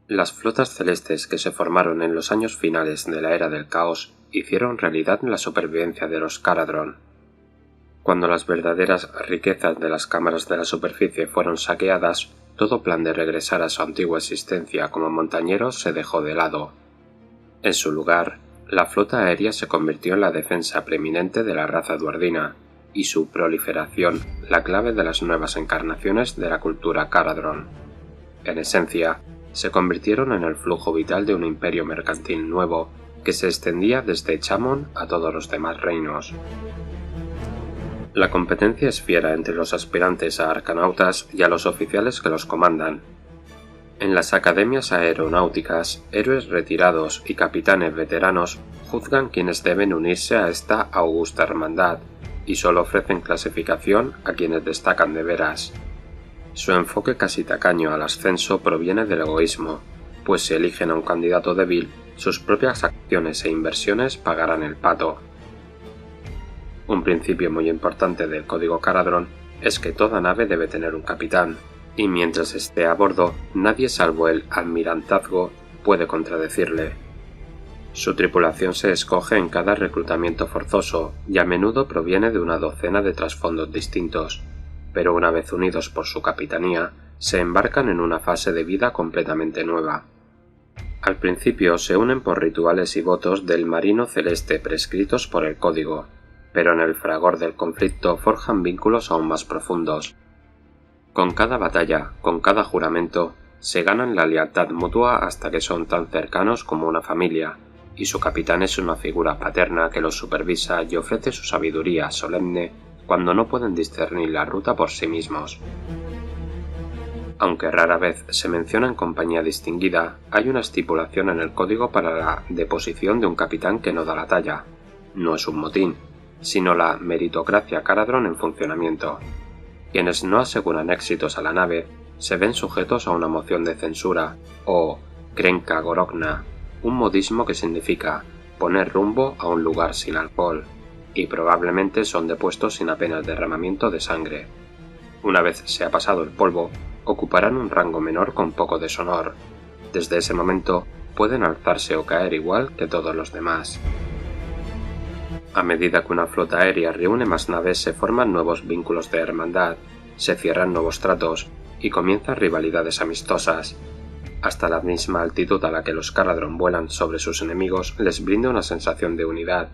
Las flotas celestes que se formaron en los años finales de la Era del Caos hicieron realidad la supervivencia de los Kharadron. Cuando las verdaderas riquezas de las cámaras de la superficie fueron saqueadas, todo plan de regresar a su antigua existencia como montañeros se dejó de lado. En su lugar, la flota aérea se convirtió en la defensa preeminente de la raza duardina, y su proliferación la clave de las nuevas encarnaciones de la cultura Kharadron. En esencia, se convirtieron en el flujo vital de un imperio mercantil nuevo que se extendía desde Chamon a todos los demás reinos. La competencia es fiera entre los aspirantes a arcanautas y a los oficiales que los comandan. En las academias aeronáuticas, héroes retirados y capitanes veteranos juzgan quienes deben unirse a esta augusta hermandad, y solo ofrecen clasificación a quienes destacan de veras. Su enfoque casi tacaño al ascenso proviene del egoísmo, pues si eligen a un candidato débil, sus propias acciones e inversiones pagarán el pato. Un principio muy importante del código Kharadron es que toda nave debe tener un capitán, y mientras esté a bordo, nadie salvo el almirantazgo puede contradecirle. Su tripulación se escoge en cada reclutamiento forzoso y a menudo proviene de una docena de trasfondos distintos, pero una vez unidos por su capitanía, se embarcan en una fase de vida completamente nueva. Al principio se unen por rituales y votos del marino celeste prescritos por el código, pero en el fragor del conflicto forjan vínculos aún más profundos. Con cada batalla, con cada juramento, se ganan la lealtad mutua hasta que son tan cercanos como una familia, y su capitán es una figura paterna que los supervisa y ofrece su sabiduría solemne cuando no pueden discernir la ruta por sí mismos. Aunque rara vez se menciona en compañía distinguida, hay una estipulación en el código para la deposición de un capitán que no da la talla. No es un motín, sino la meritocracia Kharadron en funcionamiento. Quienes no aseguran éxitos a la nave se ven sujetos a una moción de censura, o Krenka Gorokna, un modismo que significa poner rumbo a un lugar sin alcohol, y probablemente son depuestos sin apenas derramamiento de sangre. Una vez se ha pasado el polvo, ocuparán un rango menor con poco deshonor. Desde ese momento pueden alzarse o caer igual que todos los demás. A medida que una flota aérea reúne más naves, se forman nuevos vínculos de hermandad, se cierran nuevos tratos y comienzan rivalidades amistosas. Hasta la misma altitud a la que los Kharadron vuelan sobre sus enemigos les brinda una sensación de unidad,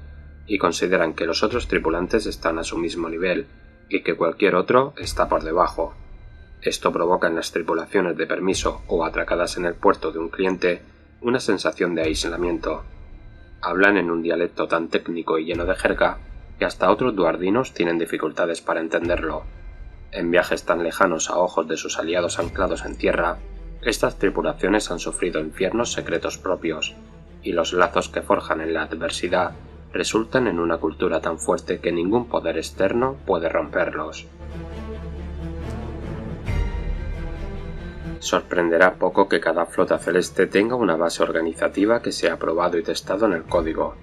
y consideran que los otros tripulantes están a su mismo nivel, y que cualquier otro está por debajo. Esto provoca en las tripulaciones de permiso o atracadas en el puerto de un cliente una sensación de aislamiento. Hablan en un dialecto tan técnico y lleno de jerga que hasta otros duardinos tienen dificultades para entenderlo. En viajes tan lejanos a ojos de sus aliados anclados en tierra, estas tripulaciones han sufrido infiernos secretos propios, y los lazos que forjan en la adversidad resultan en una cultura tan fuerte que ningún poder externo puede romperlos. Sorprenderá poco que cada flota celeste tenga una base organizativa que sea aprobado y testado en el código.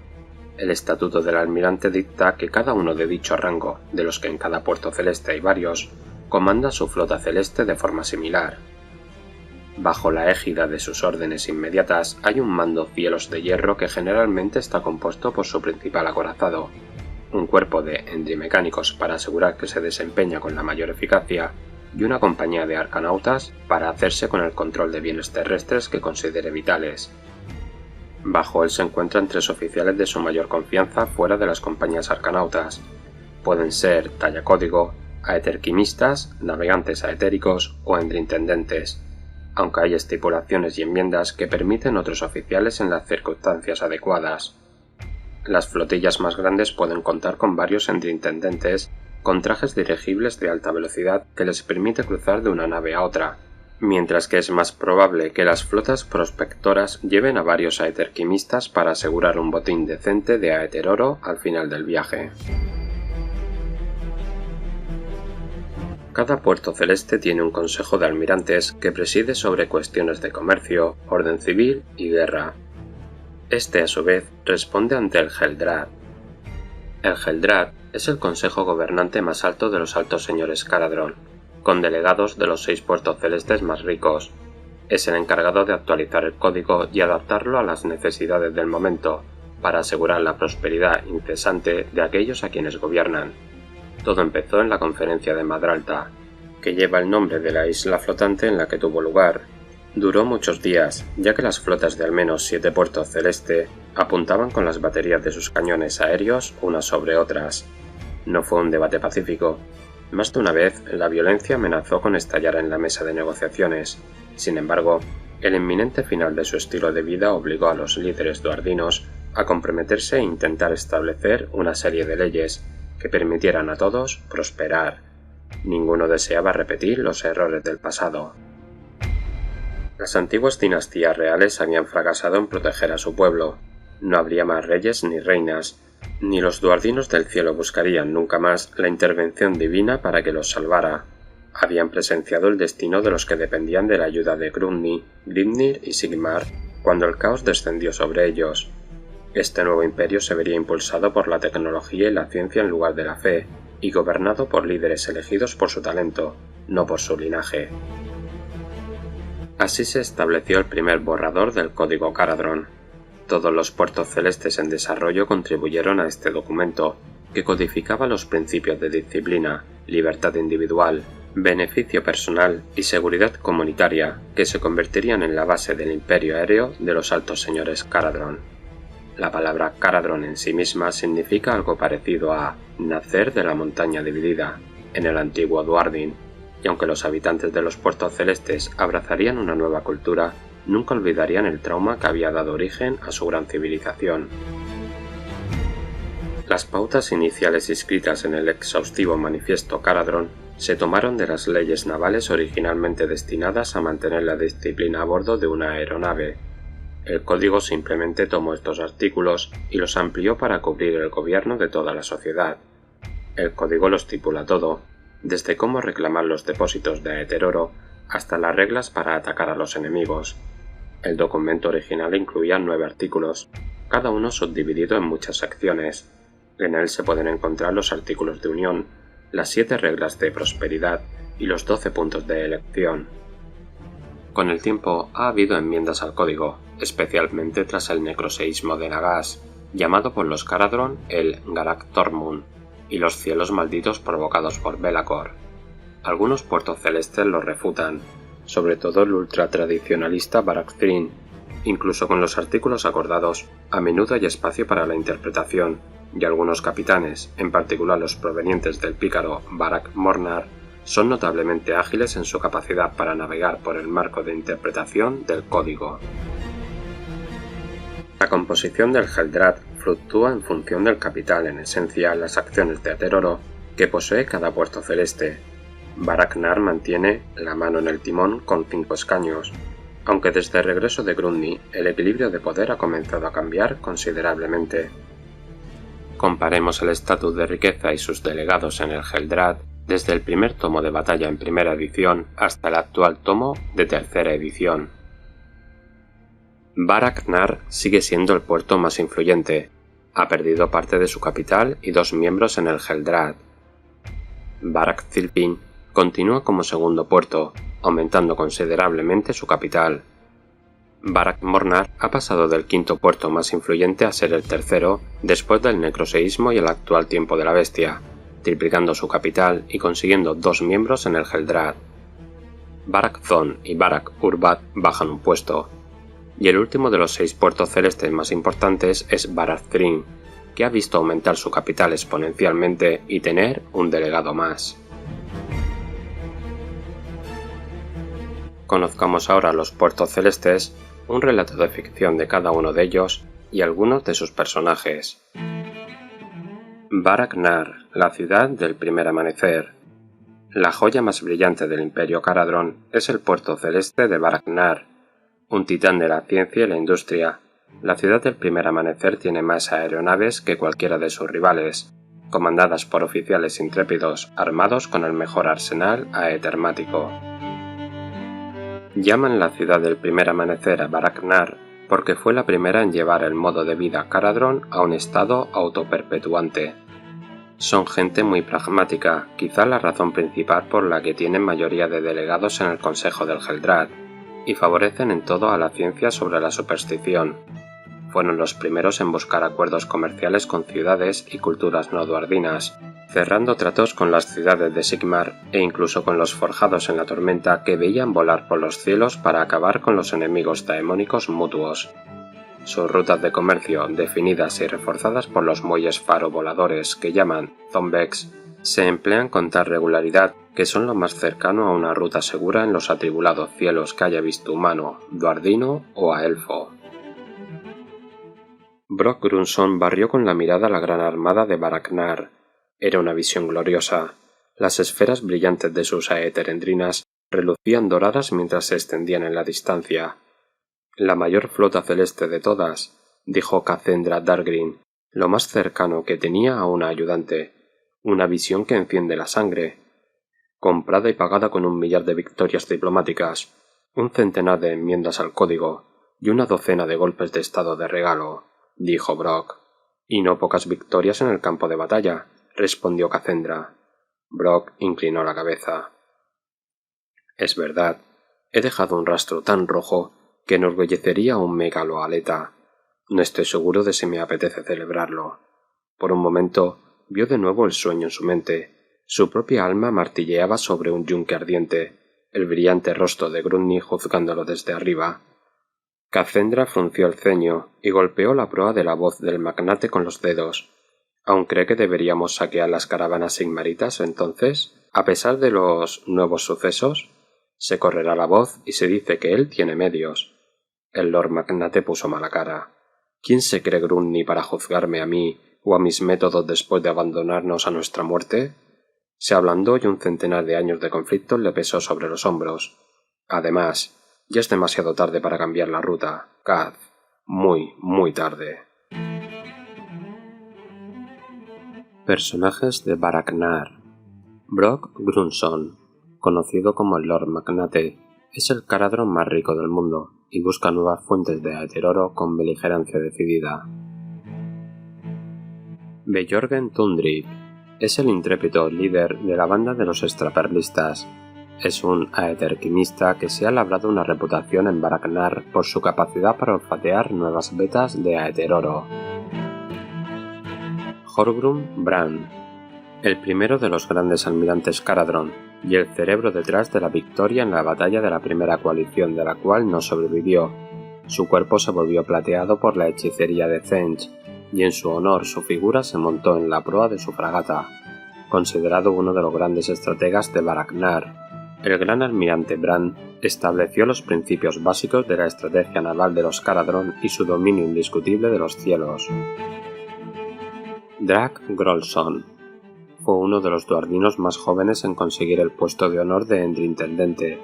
El estatuto del almirante dicta que cada uno de dicho rango, de los que en cada puerto celeste hay varios, comanda su flota celeste de forma similar. Bajo la égida de sus órdenes inmediatas hay un mando cielos de hierro que generalmente está compuesto por su principal acorazado, un cuerpo de endrimecánicos para asegurar que se desempeña con la mayor eficacia, y una compañía de arcanautas para hacerse con el control de bienes terrestres que considere vitales. Bajo él se encuentran 3 oficiales de su mayor confianza fuera de las compañías arcanautas. Pueden ser talla código, aeterquimistas, navegantes aetéricos o endrintendentes, aunque hay estipulaciones y enmiendas que permiten otros oficiales en las circunstancias adecuadas. Las flotillas más grandes pueden contar con varios endrintendentes con trajes dirigibles de alta velocidad que les permite cruzar de una nave a otra, mientras que es más probable que las flotas prospectoras lleven a varios aeterquimistas para asegurar un botín decente de aeteroro al final del viaje. Cada puerto celeste tiene un consejo de almirantes que preside sobre cuestiones de comercio, orden civil y guerra. Este, a su vez, responde ante el Heldrad. El Heldrad es el consejo gobernante más alto de los altos señores Kharadron, con delegados de los 6 puertos celestes más ricos. Es el encargado de actualizar el código y adaptarlo a las necesidades del momento, para asegurar la prosperidad incesante de aquellos a quienes gobiernan. Todo empezó en la conferencia de Madralta, que lleva el nombre de la isla flotante en la que tuvo lugar. Duró muchos días, ya que las flotas de al menos 7 puertos celeste apuntaban con las baterías de sus cañones aéreos unas sobre otras. No fue un debate pacífico. Más de una vez, la violencia amenazó con estallar en la mesa de negociaciones. Sin embargo, el inminente final de su estilo de vida obligó a los líderes duardinos a comprometerse e intentar establecer una serie de leyes que permitieran a todos prosperar. Ninguno deseaba repetir los errores del pasado. Las antiguas dinastías reales habían fracasado en proteger a su pueblo. No habría más reyes ni reinas, ni los duardinos del cielo buscarían nunca más la intervención divina para que los salvara. Habían presenciado el destino de los que dependían de la ayuda de Grumni, Grimnir y Sigmar cuando el caos descendió sobre ellos. Este nuevo imperio se vería impulsado por la tecnología y la ciencia en lugar de la fe, y gobernado por líderes elegidos por su talento, no por su linaje. Así se estableció el primer borrador del Código Caradron. Todos los puertos celestes en desarrollo contribuyeron a este documento, que codificaba los principios de disciplina, libertad individual, beneficio personal y seguridad comunitaria, que se convertirían en la base del imperio aéreo de los altos señores Caradron. La palabra Caradron en sí misma significa algo parecido a nacer de la montaña dividida, en el antiguo Duardin, y aunque los habitantes de los puertos celestes abrazarían una nueva cultura, nunca olvidarían el trauma que había dado origen a su gran civilización. Las pautas iniciales inscritas en el exhaustivo manifiesto Caradron se tomaron de las leyes navales originalmente destinadas a mantener la disciplina a bordo de una aeronave. El código simplemente tomó estos artículos y los amplió para cubrir el gobierno de toda la sociedad. El código lo estipula todo, desde cómo reclamar los depósitos de Aeteroro hasta las reglas para atacar a los enemigos. El documento original incluía 9 artículos, cada uno subdividido en muchas secciones. En él se pueden encontrar los artículos de unión, las 7 reglas de prosperidad y los 12 puntos de elección. Con el tiempo ha habido enmiendas al código, especialmente tras el necroseísmo de Nagas, llamado por los Caradron el Garak Tormun, y los cielos malditos provocados por Belacor. Algunos puertos celestes lo refutan, sobre todo el ultratradicionalista Barak Thrinn. Incluso con los artículos acordados, a menudo hay espacio para la interpretación, y algunos capitanes, en particular los provenientes del pícaro Barak Mornar, son notablemente ágiles en su capacidad para navegar por el marco de interpretación del código. La composición del Heldrad fluctúa en función del capital, en esencia las acciones de Aeteroro que posee cada puerto celeste. Barak Nar mantiene la mano en el timón con 5 escaños, aunque desde el regreso de Grumni el equilibrio de poder ha comenzado a cambiar considerablemente. Comparemos el estatus de riqueza y sus delegados en el Heldrad desde el primer tomo de batalla en primera edición hasta el actual tomo de tercera edición. Barak Nar sigue siendo el puerto más influyente. Ha perdido parte de su capital y 2 miembros en el Heldrad. Barak Zilpin continúa como segundo puerto, aumentando considerablemente su capital. Barak Mornar ha pasado del 5º puerto más influyente a ser el tercero después del necroseísmo y el actual tiempo de la bestia, triplicando su capital y consiguiendo 2 miembros en el Heldrad. Barak Thon y Barak Urbat bajan un puesto, y el último de los 6 puertos celestes más importantes es Barak Thrinn, que ha visto aumentar su capital exponencialmente y tener un delegado más. Conozcamos ahora los puertos celestes, un relato de ficción de cada uno de ellos y algunos de sus personajes. Barak Nar, la ciudad del primer amanecer. La joya más brillante del Imperio Caradron es el puerto celeste de Barak Nar, un titán de la ciencia y la industria. La ciudad del primer amanecer tiene más aeronaves que cualquiera de sus rivales, comandadas por oficiales intrépidos armados con el mejor arsenal aetermático. Llaman la ciudad del primer amanecer a Barak Nar porque fue la primera en llevar el modo de vida Caradron a un estado autoperpetuante. Son gente muy pragmática, quizá la razón principal por la que tienen mayoría de delegados en el Consejo del Heldrad. y favorecen en todo a la ciencia sobre la superstición. Fueron los primeros en buscar acuerdos comerciales con ciudades y culturas no duardinas, cerrando tratos con las ciudades de Sigmar e incluso con los forjados en la tormenta que veían volar por los cielos para acabar con los enemigos daemónicos mutuos. Sus rutas de comercio, definidas y reforzadas por los muelles faro voladores que llaman Zombex, se emplean con tal regularidad que son lo más cercano a una ruta segura en los atribulados cielos que haya visto humano, duardino o a elfo. Brock Grunson barrió con la mirada la gran armada de Baraknar. Era una visión gloriosa. Las esferas brillantes de sus aeterendrinas relucían doradas mientras se extendían en la distancia. La mayor flota celeste de todas, dijo Cassandra Dargrin, lo más cercano que tenía a una ayudante, una visión que enciende la sangre. Comprada y pagada con 1.000.000 de victorias diplomáticas, 100 de enmiendas al código y 12 de golpes de estado de regalo, dijo Brock. Y no pocas victorias en el campo de batalla, respondió Cassandra. Brock inclinó la cabeza. Es verdad, he dejado un rastro tan rojo que enorgullecería a un megaloaleta. No estoy seguro de si me apetece celebrarlo. Por un momento vio de nuevo el sueño en su mente. Su propia alma martilleaba sobre un yunque ardiente, el brillante rostro de Grunni juzgándolo desde arriba. Cassandra frunció el ceño y golpeó la proa de la voz del magnate con los dedos. ¿Aún cree que deberíamos saquear las caravanas sigmaritas entonces, a pesar de los nuevos sucesos? Se correrá la voz y se dice que él tiene medios. El Lord Magnate puso mala cara. ¿Quién se cree Grunni para juzgarme a mí o a mis métodos después de abandonarnos a nuestra muerte? Se ablandó y 100 de años de conflicto le pesó sobre los hombros. Además, ya es demasiado tarde para cambiar la ruta, Kaz. Muy, muy tarde. Personajes de Baraknar. Brock Grunson, conocido como el Lord Magnate, es el Caradhran más rico del mundo y busca nuevas fuentes de aeteroro con beligerancia decidida. Björgen Tundrik es el intrépido líder de la banda de los extraperlistas. Es un aeterquimista que se ha labrado una reputación en Baraknar por su capacidad para olfatear nuevas vetas de aeteroro. Horgrim Brand, el primero de los grandes almirantes Caradhran y el cerebro detrás de la victoria en la batalla de la primera coalición de la cual no sobrevivió. Su cuerpo se volvió plateado por la hechicería de Thench, y en su honor su figura se montó en la proa de su fragata. Considerado uno de los grandes estrategas de Baraknar, el gran almirante Brand estableció los principios básicos de la estrategia naval de los Caradhran y su dominio indiscutible de los cielos. Drag Grolson fue uno de los duardinos más jóvenes en conseguir el puesto de honor de Endrintendente,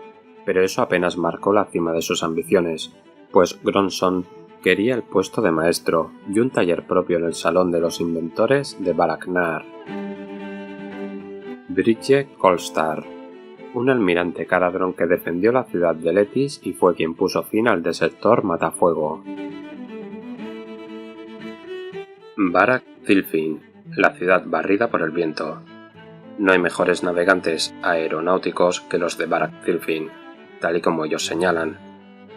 pero eso apenas marcó la cima de sus ambiciones, pues Grolson quería el puesto de maestro y un taller propio en el Salón de los Inventores de Baraknar. Brige Kolstar, un almirante Caradhran que defendió la ciudad de Letis y fue quien puso fin al desertor Matafuego. Barak Thilfin, la ciudad barrida por el viento. No hay mejores navegantes aeronáuticos que los de Barak Thilfin, tal y como ellos señalan.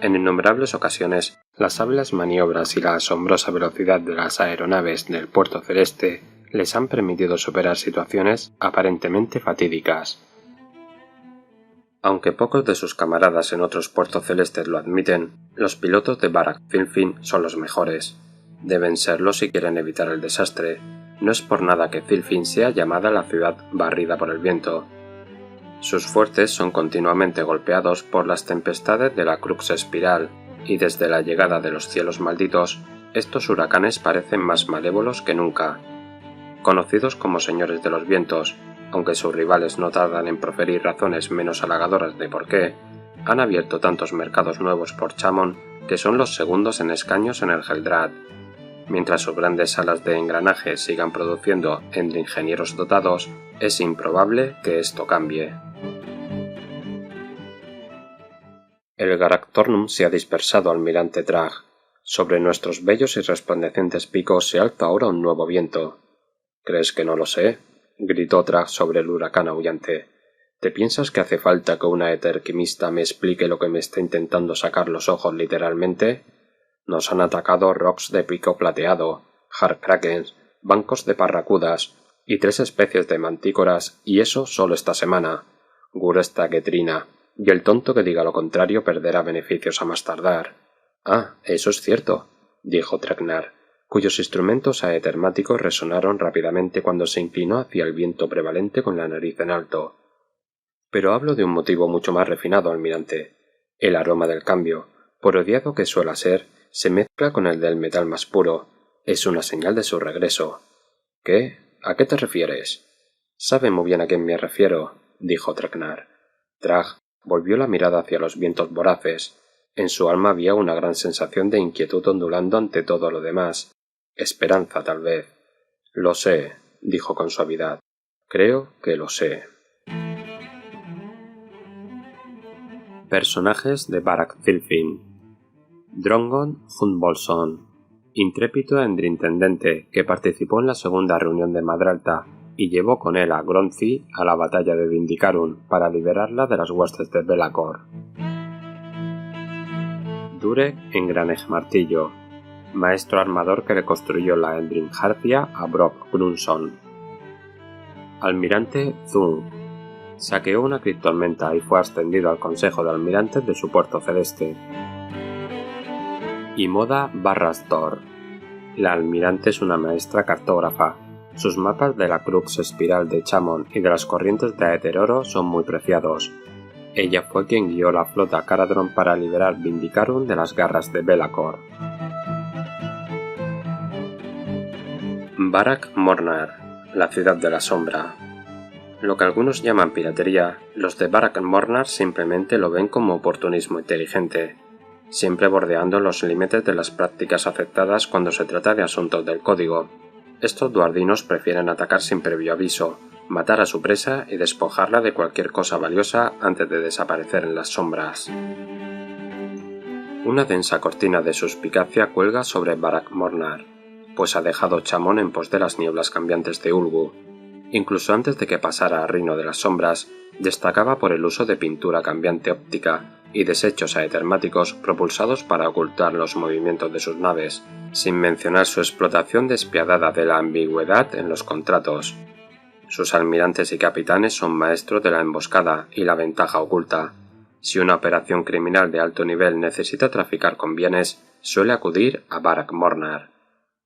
En innumerables ocasiones, las hábiles maniobras y la asombrosa velocidad de las aeronaves del puerto celeste les han permitido superar situaciones aparentemente fatídicas. Aunque pocos de sus camaradas en otros puertos celestes lo admiten, los pilotos de Barak Thilfin son los mejores. Deben serlo si quieren evitar el desastre. No es por nada que Thilfin sea llamada la ciudad barrida por el viento. Sus fuertes son continuamente golpeados por las tempestades de la Crux Espiral, y desde la llegada de los cielos malditos, estos huracanes parecen más malévolos que nunca. Conocidos como señores de los vientos, aunque sus rivales no tardan en proferir razones menos halagadoras de por qué, han abierto tantos mercados nuevos por Chamon que son los segundos en escaños en el Heldrad. Mientras sus grandes salas de engranaje sigan produciendo ingenieros dotados, es improbable que esto cambie. El Garaktornum se ha dispersado, almirante Drag. Sobre nuestros bellos y resplandecientes picos se alza ahora un nuevo viento. ¿Crees que no lo sé?, gritó Drag sobre el huracán aullante. ¿Te piensas que hace falta que una eterquimista me explique lo que me está intentando sacar los ojos literalmente? Nos han atacado rocks de pico plateado, hardkrakens, bancos de parracudas y 3 especies de mantícoras, y eso solo esta semana. Guresta Getrina, y el tonto que diga lo contrario perderá beneficios a más tardar. Ah, eso es cierto, dijo Tregnar, cuyos instrumentos aetermáticos resonaron rápidamente cuando se inclinó hacia el viento prevalente con la nariz en alto. Pero hablo de un motivo mucho más refinado, almirante. El aroma del cambio, por odiado que suela ser, se mezcla con el del metal más puro. Es una señal de su regreso. ¿Qué? ¿A qué te refieres? Sabe muy bien a quién me refiero, dijo Tregnar. Trag volvió la mirada hacia los vientos voraces. En su alma había una gran sensación de inquietud ondulando ante todo lo demás. Esperanza, tal vez. Lo sé, dijo con suavidad. Creo que lo sé. Personajes de Barak Thilfin. Drongon Thunbolson, intrépido endrintendente que participó en la segunda reunión de Madralta y llevó con él a Gronthi a la batalla de Vindicarun para liberarla de las huestes de Belacor. Durek Engraneg Martillo, maestro armador que le construyó la Endrinharcia a Brock Grunson. Almirante Zung, saqueó una criptormenta y fue ascendido al Consejo de Almirantes de su puerto celeste. Imoda Barrastor, la almirante es una maestra cartógrafa. Sus mapas de la crux espiral de Chamon y de las corrientes de Aeteroro son muy preciados. Ella fue quien guió la flota Caradron para liberar Vindicarun de las garras de Belacor. Barak Mornar, la ciudad de la sombra. Lo que algunos llaman piratería, los de Barak Mornar simplemente lo ven como oportunismo inteligente, siempre bordeando los límites de las prácticas aceptadas cuando se trata de asuntos del código. Estos duardinos prefieren atacar sin previo aviso, matar a su presa y despojarla de cualquier cosa valiosa antes de desaparecer en las sombras. Una densa cortina de suspicacia cuelga sobre Barak Mornar, pues ha dejado Chamon en pos de las nieblas cambiantes de Ulgu. Incluso antes de que pasara a Reino de las Sombras, destacaba por el uso de pintura cambiante óptica y desechos aetermáticos propulsados para ocultar los movimientos de sus naves, sin mencionar su explotación despiadada de la ambigüedad en los contratos. Sus almirantes y capitanes son maestros de la emboscada y la ventaja oculta. Si una operación criminal de alto nivel necesita traficar con bienes, suele acudir a Barak Mornar.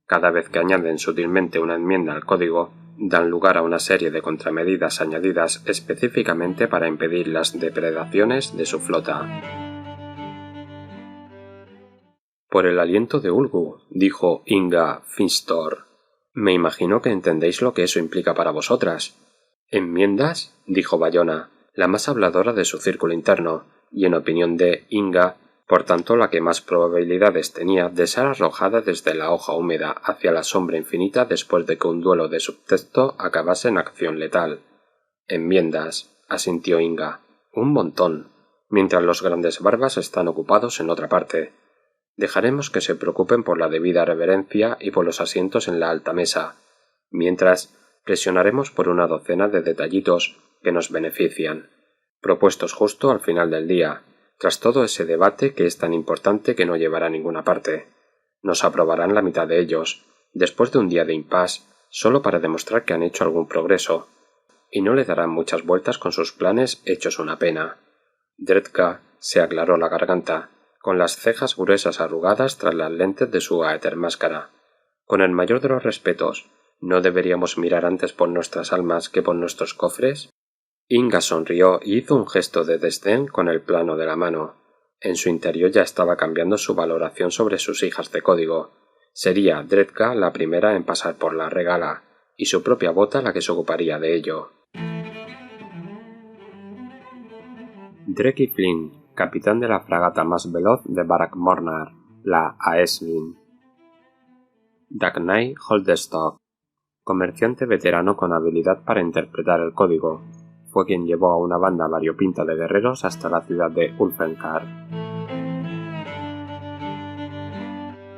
Cada vez que añaden sutilmente una enmienda al código, dan lugar a una serie de contramedidas añadidas específicamente para impedir las depredaciones de su flota. Por el aliento de Ulgu, dijo Inga Finstor. Me imagino que entendéis lo que eso implica para vosotras. ¿Enmiendas? Dijo Bayona, la más habladora de su círculo interno, y en opinión de Inga, por tanto la que más probabilidades tenía de ser arrojada desde la hoja húmeda hacia la sombra infinita después de que un duelo de subtexto acabase en acción letal. Enmiendas, asintió Inga. Un montón, mientras los grandes barbas están ocupados en otra parte. Dejaremos que se preocupen por la debida reverencia y por los asientos en la alta mesa, mientras presionaremos por una docena de detallitos que nos benefician, propuestos justo al final del día, tras todo ese debate que es tan importante que no llevará a ninguna parte. Nos aprobarán la mitad de ellos, después de un día de impasse, solo para demostrar que han hecho algún progreso, y no le darán muchas vueltas con sus planes hechos una pena. Dredka se aclaró la garganta, con las cejas gruesas arrugadas tras las lentes de su aetermáscara. Con el mayor de los respetos, ¿no deberíamos mirar antes por nuestras almas que por nuestros cofres? Inga sonrió y hizo un gesto de desdén con el plano de la mano. En su interior ya estaba cambiando su valoración sobre sus hijas de código. Sería Dredka la primera en pasar por la regala, y su propia bota la que se ocuparía de ello. Dreki Flynn, capitán de la fragata más veloz de Barak Mornar, la Aesvin. Dagnai Holdestock, comerciante veterano con habilidad para interpretar el código, fue quien llevó a una banda variopinta de guerreros hasta la ciudad de Ulfenkar.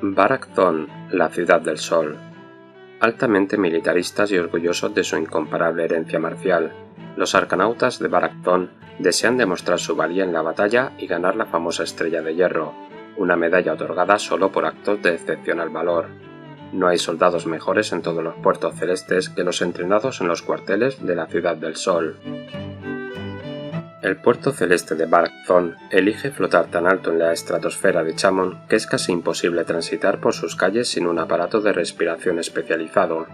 Barak Thon, la ciudad del sol. Altamente militaristas y orgullosos de su incomparable herencia marcial, Los arcanautas de Barak-Thon desean demostrar su valía en la batalla y ganar la famosa Estrella de Hierro, una medalla otorgada solo por actos de excepcional valor. No hay soldados mejores en todos los puertos celestes que los entrenados en los cuarteles de la Ciudad del Sol. El puerto celeste de Barak-Thon elige flotar tan alto en la estratosfera de Chamon que es casi imposible transitar por sus calles sin un aparato de respiración especializado.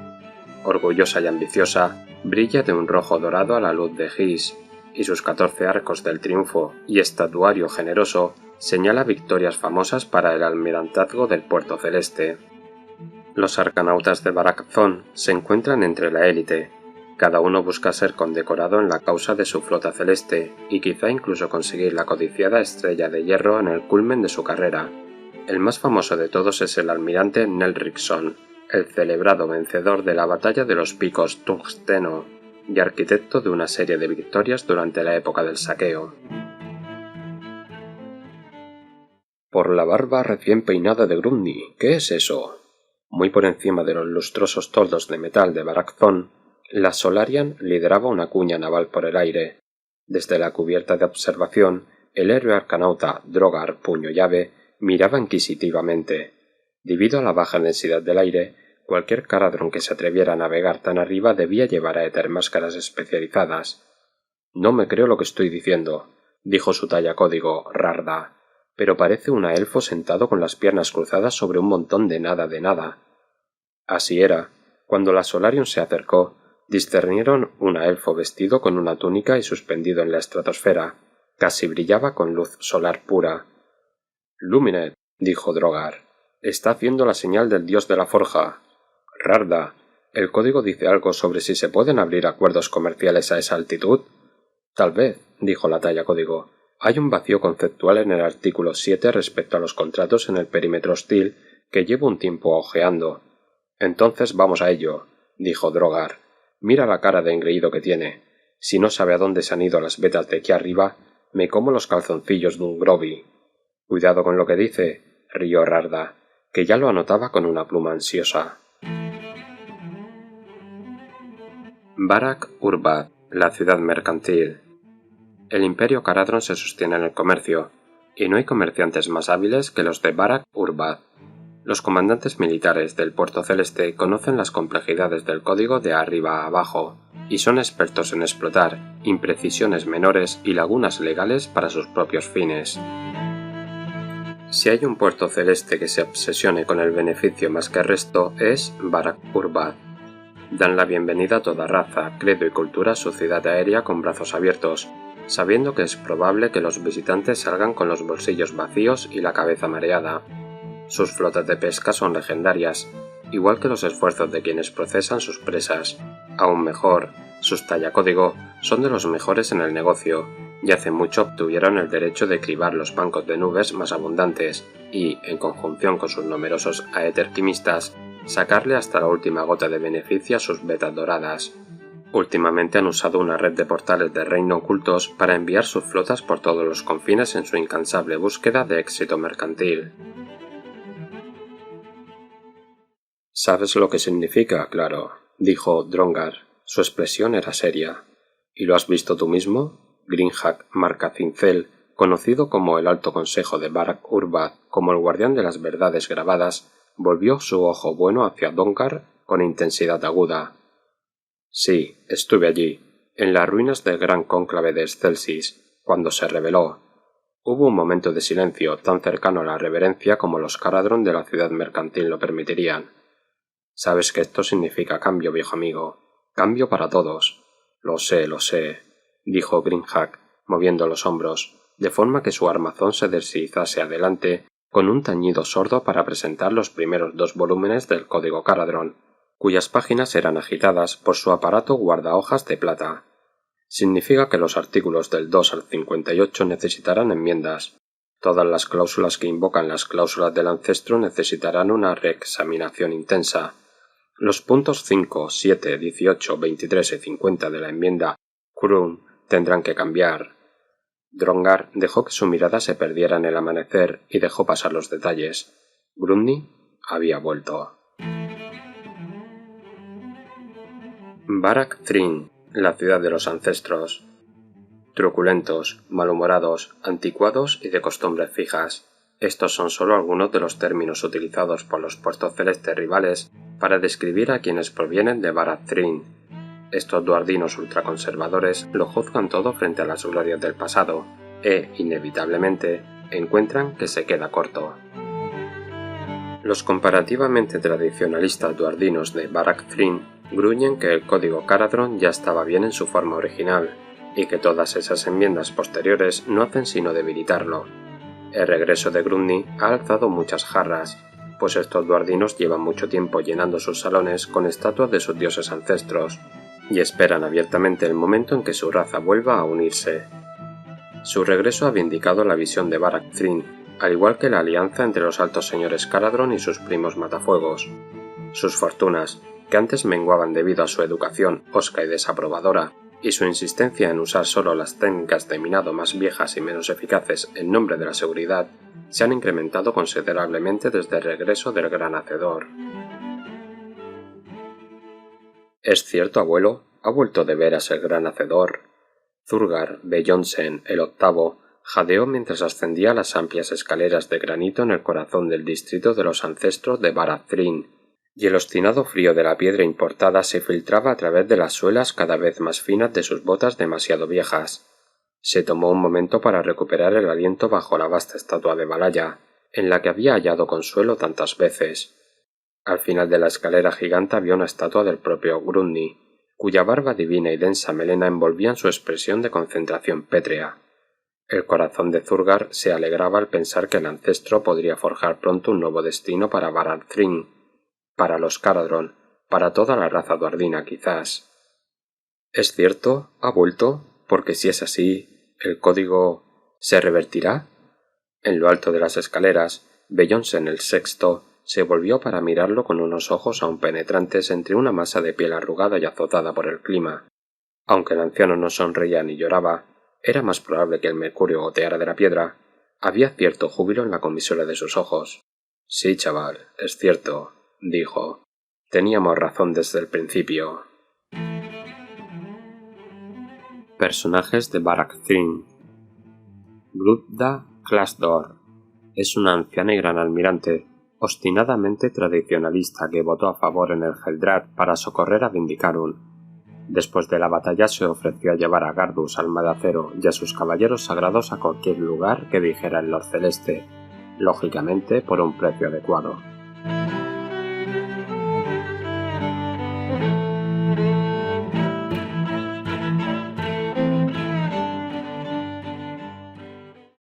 Orgullosa y ambiciosa, brilla de un rojo dorado a la luz de Gis, y sus 14 arcos del triunfo y estatuario generoso señala victorias famosas para el almirantazgo del puerto celeste. Los arcanautas de Barak-Thon se encuentran entre la élite. Cada uno busca ser condecorado en la causa de su flota celeste y quizá incluso conseguir la codiciada Estrella de Hierro en el culmen de su carrera. El más famoso de todos es el almirante Nelriksson, el celebrado vencedor de la batalla de los picos Tungsteno y arquitecto de una serie de victorias durante la época del saqueo. Por la barba recién peinada de Grundy, ¿qué es eso? Muy por encima de los lustrosos toldos de metal de Barak-Thon, la Solarian lideraba una cuña naval por el aire. Desde la cubierta de observación, el héroe arcanauta Drogar Puño Llave miraba inquisitivamente. Debido a la baja densidad del aire, cualquier caradrón que se atreviera a navegar tan arriba debía llevar a Éter máscaras especializadas. «No me creo lo que estoy diciendo», dijo su talla código, Rarda, «pero parece un elfo sentado con las piernas cruzadas sobre un montón de nada». Así era. Cuando la Solarian se acercó, discernieron un elfo vestido con una túnica y suspendido en la estratosfera. Casi brillaba con luz solar pura. «Luminet», dijo Drogar, «está haciendo la señal del dios de la forja». «Rarda, ¿el código dice algo sobre si se pueden abrir acuerdos comerciales a esa altitud?» «Tal vez», dijo la talla código. «Hay un vacío conceptual en el artículo 7 respecto a los contratos en el perímetro hostil que llevo un tiempo ojeando». «Entonces vamos a ello», dijo Drogar. «Mira la cara de engreído que tiene. Si no sabe a dónde se han ido las vetas de aquí arriba, me como los calzoncillos de un Groby». «Cuidado con lo que dice», rió Rarda, que ya lo anotaba con una pluma ansiosa. Barak-Urbad, la ciudad mercantil. El imperio Caradron se sostiene en el comercio, y no hay comerciantes más hábiles que los de Barak-Urbad. Los comandantes militares del puerto celeste conocen las complejidades del código de arriba a abajo, y son expertos en explotar imprecisiones menores y lagunas legales para sus propios fines. Si hay un puerto celeste que se obsesione con el beneficio más que el resto, es Barak-Urbad. Dan la bienvenida a toda raza, credo y cultura a su ciudad aérea con brazos abiertos, sabiendo que es probable que los visitantes salgan con los bolsillos vacíos y la cabeza mareada. Sus flotas de pesca son legendarias, igual que los esfuerzos de quienes procesan sus presas. Aún mejor, sus talla-código son de los mejores en el negocio, y hace mucho obtuvieron el derecho de cribar los bancos de nubes más abundantes y, en conjunción con sus numerosos aeterquimistas, sacarle hasta la última gota de beneficio a sus vetas doradas. Últimamente han usado una red de portales de reino ocultos para enviar sus flotas por todos los confines en su incansable búsqueda de éxito mercantil. «¿Sabes lo que significa, claro?», dijo Drongar. Su expresión era seria. «¿Y lo has visto tú mismo?» Grinhak Marcacincel, conocido como el Alto Consejo de Barak-Urbad como el guardián de las verdades grabadas, volvió su ojo bueno hacia Drongar con intensidad aguda. «Sí, estuve allí, en las ruinas del gran cónclave de Excelsis, cuando se reveló». Hubo un momento de silencio tan cercano a la reverencia como los Caradron de la ciudad mercantil lo permitirían. «Sabes que esto significa cambio, viejo amigo. Cambio para todos». Lo sé», dijo Grinhak, moviendo los hombros, de forma que su armazón se deslizase adelante con un tañido sordo para presentar los primeros 2 volúmenes del Código Caradron, cuyas páginas eran agitadas por su aparato guardahojas de plata. «Significa que los artículos del 2 al 58 necesitarán enmiendas. Todas las cláusulas que invocan las cláusulas del ancestro necesitarán una reexaminación intensa. Los puntos 5, 7, 18, 23 y 50 de la enmienda Krun tendrán que cambiar». Drongar dejó que su mirada se perdiera en el amanecer y dejó pasar los detalles. Grundy había vuelto. Barak-Thrin, la ciudad de los ancestros. Truculentos, malhumorados, anticuados y de costumbres fijas. Estos son solo algunos de los términos utilizados por los puestos celestes rivales para describir a quienes provienen de Barath-Thrinn. Estos duardinos ultraconservadores lo juzgan todo frente a las glorias del pasado e, inevitablemente, encuentran que se queda corto. Los comparativamente tradicionalistas duardinos de Barath-Thrinn gruñen que el código Caradhran ya estaba bien en su forma original, y que todas esas enmiendas posteriores no hacen sino debilitarlo. El regreso de Grundy ha alzado muchas jarras, pues estos duardinos llevan mucho tiempo llenando sus salones con estatuas de sus dioses ancestros, y esperan abiertamente el momento en que su raza vuelva a unirse. Su regreso ha vindicado la visión de Barath-Thrinn, al igual que la alianza entre los altos señores Caradhran y sus primos matafuegos. Sus fortunas, que antes menguaban debido a su educación hosca y desaprobadora, y su insistencia en usar solo las técnicas de minado más viejas y menos eficaces en nombre de la seguridad, se han incrementado considerablemente desde el regreso del Gran Hacedor. «¿Es cierto, abuelo? ¿Ha vuelto de veras el Gran Hacedor?» Thurgar Bellonsen, el octavo, jadeó mientras ascendía las amplias escaleras de granito en el corazón del distrito de los ancestros de Barath-Thrinn, y el obstinado frío de la piedra importada se filtraba a través de las suelas cada vez más finas de sus botas demasiado viejas. Se tomó un momento para recuperar el aliento bajo la vasta estatua de Valhalla, en la que había hallado consuelo tantas veces. Al final de la escalera gigante había una estatua del propio Grundy, cuya barba divina y densa melena envolvían su expresión de concentración pétrea. El corazón de Thurgar se alegraba al pensar que el ancestro podría forjar pronto un nuevo destino para Barath-Thrinn, para los Caradhran, para toda la raza duardina quizás. ¿Es cierto? ¿Ha vuelto? Porque si es así, ¿el código se revertirá? En lo alto de las escaleras, Bellonsen el sexto se volvió para mirarlo con unos ojos aún penetrantes entre una masa de piel arrugada y azotada por el clima. Aunque el anciano no sonreía ni lloraba, era más probable que el mercurio goteara de la piedra. Había cierto júbilo en la comisura de sus ojos. «Sí, chaval, es cierto», dijo. «Teníamos razón desde el principio». Personajes de Barath-Thrinn. Gludda Clasdor es una anciana y gran almirante, obstinadamente tradicionalista, que votó a favor en el Heldrad para socorrer a Vindicarun. Después de la batalla se ofreció a llevar a Gardus, Alma de Acero, y a sus caballeros sagrados a cualquier lugar que dijera el Lord Celeste, lógicamente por un precio adecuado.